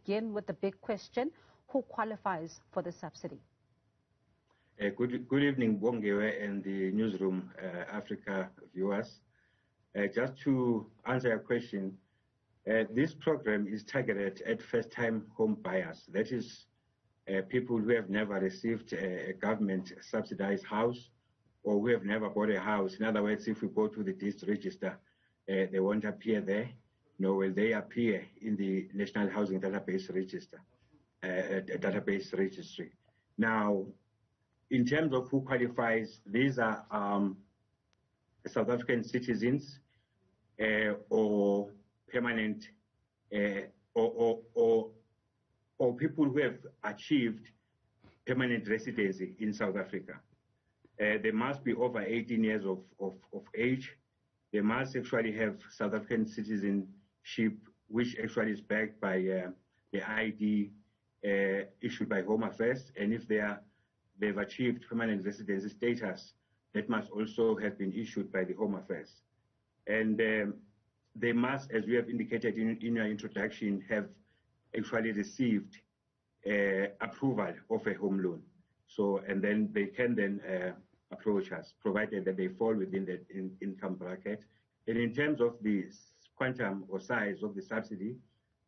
begin with the big question: who qualifies for the subsidy? Good evening, Bongiwe and the Newsroom Africa viewers. Just to answer your question, this program is targeted at first-time home buyers. That is, people who have never received a government-subsidized house or who have never bought a house. In other words, if we go to the district register, they won't appear there, nor will they appear in the National Housing Database Register, database registry. Now, in terms of who qualifies, these are South African citizens or permanent or people who have achieved permanent residency in South Africa. They must be over 18 years of age. They must actually have South African citizenship, which actually is backed by the ID issued by Home Affairs. And if they've achieved permanent residency status, that must also have been issued by the Home Affairs. And they must, as we have indicated in your introduction, have actually received approval of a home loan. So, and then they can then approach us, provided that they fall within the income bracket. And in terms of the quantum or size of the subsidy,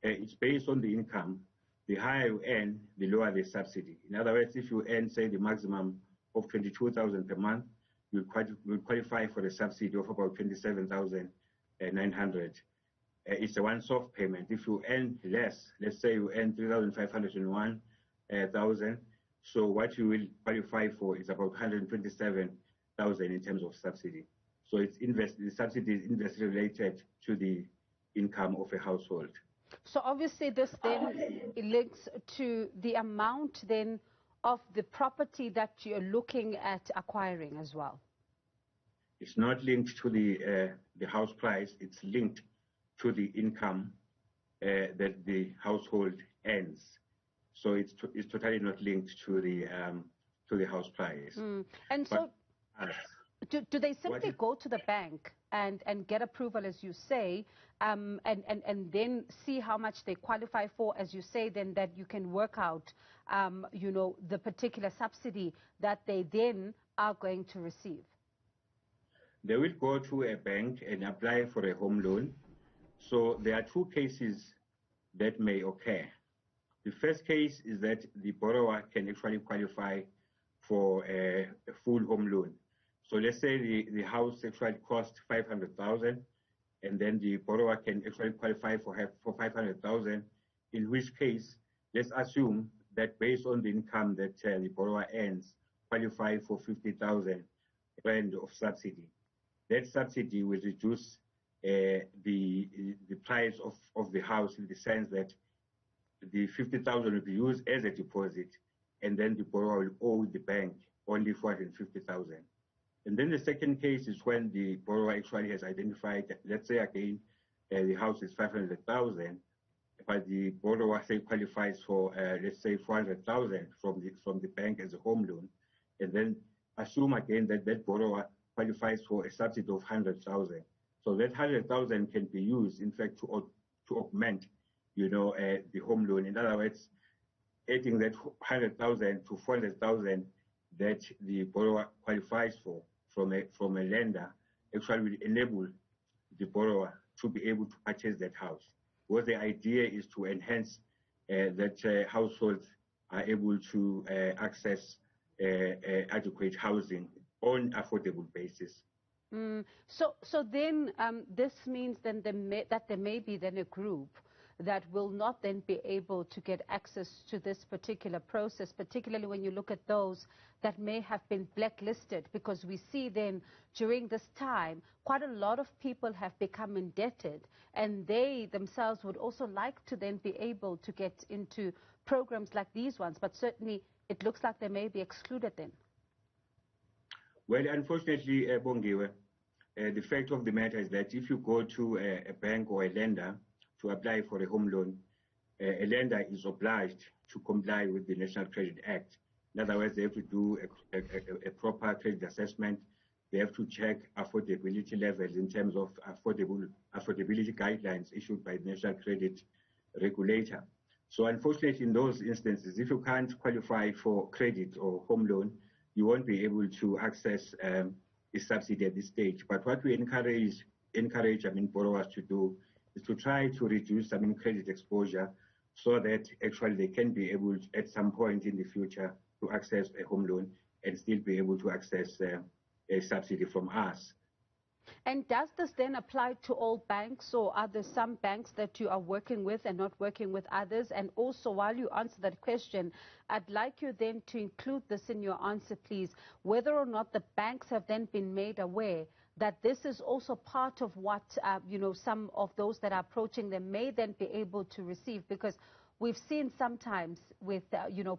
it's based on the income. The higher you earn, the lower the subsidy. In other words, if you earn, say, the maximum of 22,000 per month, you will qualify for a subsidy of about 27,900. It's a one-off payment. If you earn less, let's say you earn 3,501,000, so what you will qualify for is about 127,000 in terms of subsidy. So it's the subsidy is inversely related to the income of a household. So obviously this then links to the amount then of the property that you're looking at acquiring as well. It's not linked to the house price. It's linked to the income that the household earns. So it's totally not linked to the house price. And so, do they simply go to the bank and get approval, as you say, and then see how much they qualify for, as you say, then that you can work out, you know, the particular subsidy that they then are going to receive? They will go to a bank and apply for a home loan. So there are two cases that may occur. The first case is that the borrower can actually qualify for a full home loan. So let's say the house actually cost 500,000, and then the borrower can actually qualify for 500,000. In which case, let's assume that based on the income that the borrower earns, qualify for 50,000 rand of subsidy. That subsidy will reduce the price of the house, in the sense that the 50,000 will be used as a deposit, and then the borrower will owe the bank only 450,000. And then the second case is when the borrower actually has identified that, let's say again, the house is 500,000, but the borrower say qualifies for, let's say, 400,000 from the bank as a home loan, and then assume again that that borrower qualifies for a subsidy of 100,000. So that 100,000 can be used, in fact, to augment, you know, the home loan. In other words, adding that 100,000 to 400,000 that the borrower qualifies for from a lender actually will enable the borrower to be able to purchase that house. What the idea is to enhance that households are able to access adequate housing on affordable basis. So then this means then that there may be then a group that will not then be able to get access to this particular process, particularly when you look at those that may have been blacklisted, because we see then during this time quite a lot of people have become indebted, and they themselves would also like to then be able to get into programs like these ones, but certainly it looks like they may be excluded then. Well, unfortunately, Bongiwe, the fact of the matter is that if you go to a bank or a lender to apply for a home loan, a lender is obliged to comply with the National Credit Act. In other words, they have to do a proper credit assessment. They have to check affordability levels in terms of affordability guidelines issued by the National Credit Regulator. So unfortunately, in those instances, if you can't qualify for credit or home loan, you won't be able to access the subsidy at this stage. But what we encourage borrowers to do is to try to reduce credit exposure so that actually they can be able to, at some point in the future, to access a home loan and still be able to access a subsidy from us. And does this then apply to all banks, or are there some banks that you are working with and not working with others? And also, while you answer that question, I'd like you then to include this in your answer, please, whether or not the banks have then been made aware that this is also part of what, some of those that are approaching them may then be able to receive, because we've seen sometimes with,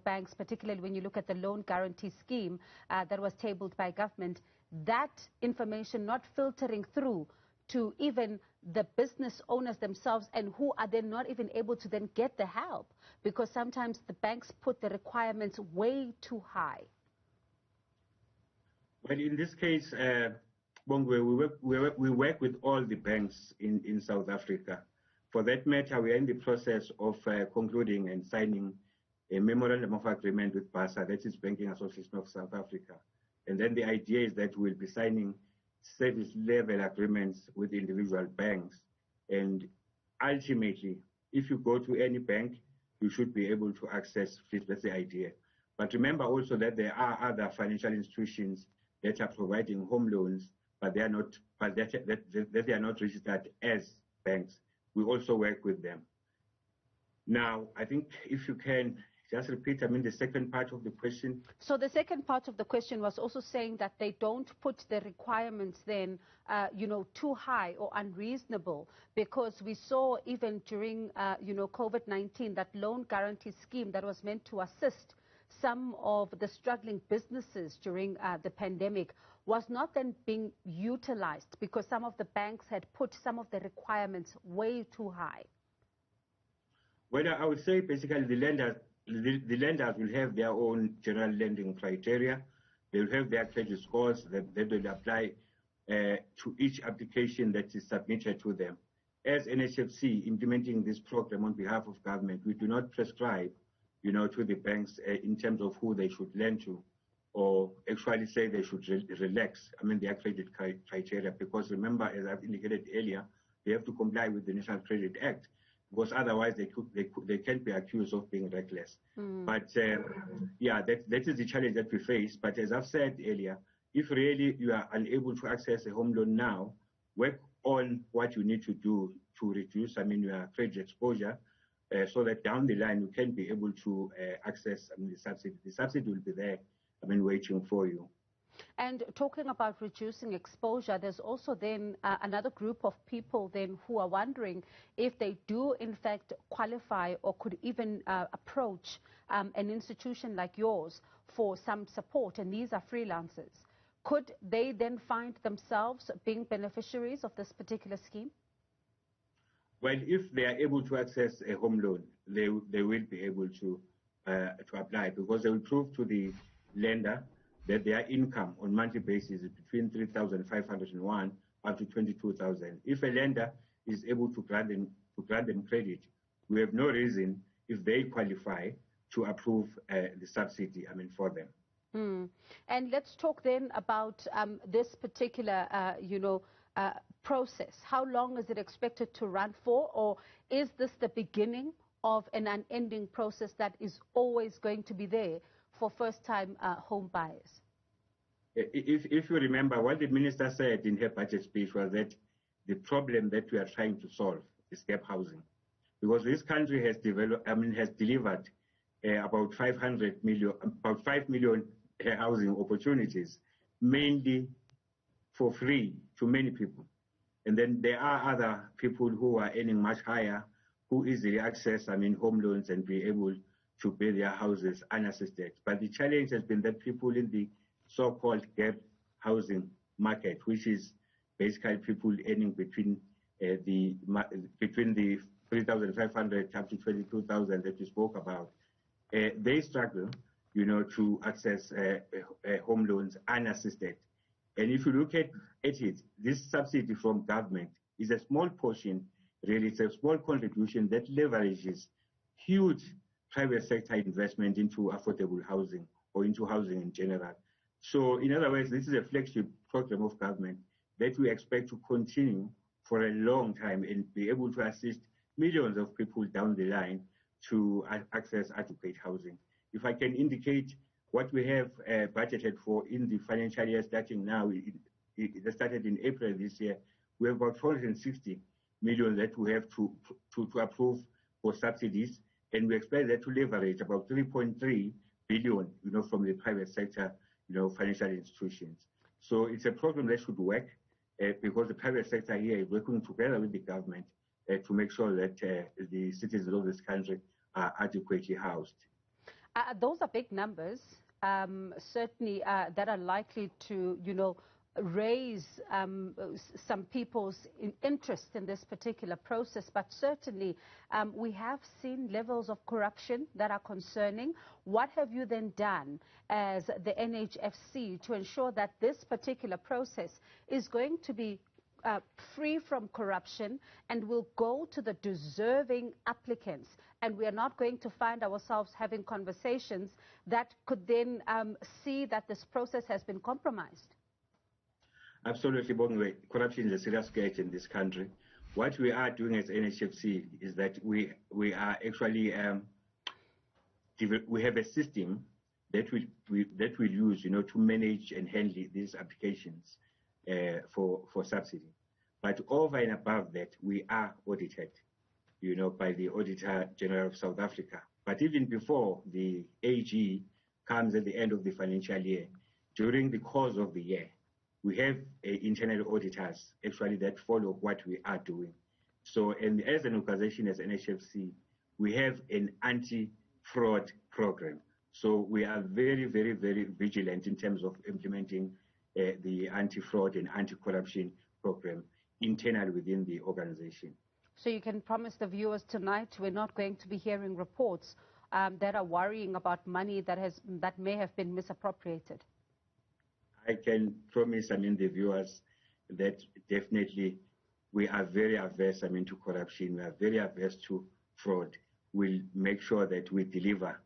banks, particularly when you look at the loan guarantee scheme that was tabled by government, that information not filtering through to even the business owners themselves, and who are then not even able to then get the help, because sometimes the banks put the requirements way too high. Well, in this case, Bongwe, we work with all the banks in South Africa. For that matter, we are in the process of concluding and signing a memorandum of agreement with BASA, that is Banking Association of South Africa. And then the idea is that we'll be signing service level agreements with individual banks. And ultimately, if you go to any bank, you should be able to access FLISP. That's the idea. But remember also that there are other financial institutions that are providing home loans, but they are not, that they are not registered as banks. We also work with them. Now, I think if you can just repeat, the second part of the question. So the second part of the question was also saying that they don't put the requirements then, too high or unreasonable, because we saw even during, COVID-19, that loan guarantee scheme that was meant to assist some of the struggling businesses during the pandemic was not then being utilized because some of the banks had put some of the requirements way too high. Well, I would say basically the lenders will have their own general lending criteria. They will have their credit scores that they will apply to each application that is submitted to them. As NHFC implementing this program on behalf of government, we do not prescribe, to the banks in terms of who they should lend to, or actually say they should relax, their credit criteria, because remember, as I've indicated earlier, they have to comply with the National Credit Act, because otherwise they can be accused of being reckless. But that is the challenge that we face. But as I've said earlier, if really you are unable to access a home loan now, work on what you need to do to reduce, your credit exposure, so that down the line you can be able to access the subsidy. The subsidy will be there, waiting for you. And talking about reducing exposure, there's also then another group of people then who are wondering if they do in fact qualify or could even approach an institution like yours for some support, and these are freelancers. Could they then find themselves being beneficiaries of this particular scheme? Well, if they are able to access a home loan, they will be able to apply, because they will prove to the lender that their income on monthly basis is between 3,501 up to 22,000. If a lender is able to grant them credit, we have no reason, if they qualify, to approve the subsidy for them. And let's talk then about this particular process. How long is it expected to run for, or is this the beginning of an unending process that is always going to be there for first-time home buyers? If you remember, what the minister said in her budget speech was that the problem that we are trying to solve is gap housing, because this country has delivered about 5 million housing opportunities, mainly for free to many people. And then there are other people who are earning much higher, who easily access, home loans and be able to pay their houses unassisted. But the challenge has been that people in the so-called gap housing market, which is basically people earning between the 3,500 up to 22,000 that we spoke about, they struggle, to access home loans unassisted. And if you look at it, this subsidy from government is a small portion, really. It's a small contribution that leverages huge private sector investment into affordable housing or into housing in general. So in other words, this is a flagship program of government that we expect to continue for a long time and be able to assist millions of people down the line to access adequate housing. If I can indicate what we have budgeted for in the financial year starting now, it started in April this year, we have about 460 million that we have to approve for subsidies, and we expect that to leverage about 3.3 billion, from the private sector, financial institutions. So it's a program that should work because the private sector here is working together with the government to make sure that the citizens of this country are adequately housed. Those are big numbers, certainly that are likely to, raise some people's interest in this particular process, but certainly we have seen levels of corruption that are concerning. What have you then done as the NHFC to ensure that this particular process is going to be free from corruption and will go to the deserving applicants, and we are not going to find ourselves having conversations that could then see that this process has been compromised? Absolutely, Bongwe. Corruption is a serious scourge in this country. What we are doing as NHFC is that we are actually we have a system that we use, to manage and handle these applications for subsidy. But over and above that, we are audited, by the Auditor General of South Africa. But even before the AG comes at the end of the financial year, during the course of the year, we have internal auditors actually that follow what we are doing. So, and as an organization, as NHFC, we have an anti-fraud program. So we are very, very, very vigilant in terms of implementing the anti-fraud and anti-corruption program internally within the organization. So you can promise the viewers tonight we're not going to be hearing reports that are worrying about money that may have been misappropriated? I can promise, the viewers that definitely we are very averse, to corruption. We are very averse to fraud. We'll make sure that we deliver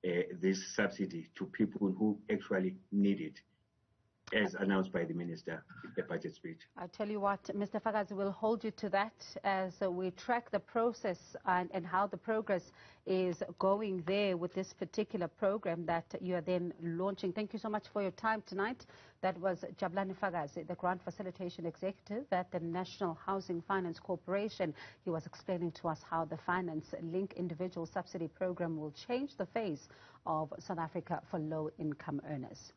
this subsidy to people who actually need it, as announced by the Minister in the budget speech. I tell you what, Mr. Fakazi, will hold you to that as we track the process and how the progress is going there with this particular program that you are then launching. Thank you so much for your time tonight. That was Jabulani Fakazi, the Grant Facilitation Executive at the National Housing Finance Corporation. He was explaining to us how the Finance Link Individual Subsidy Program will change the face of South Africa for low-income earners.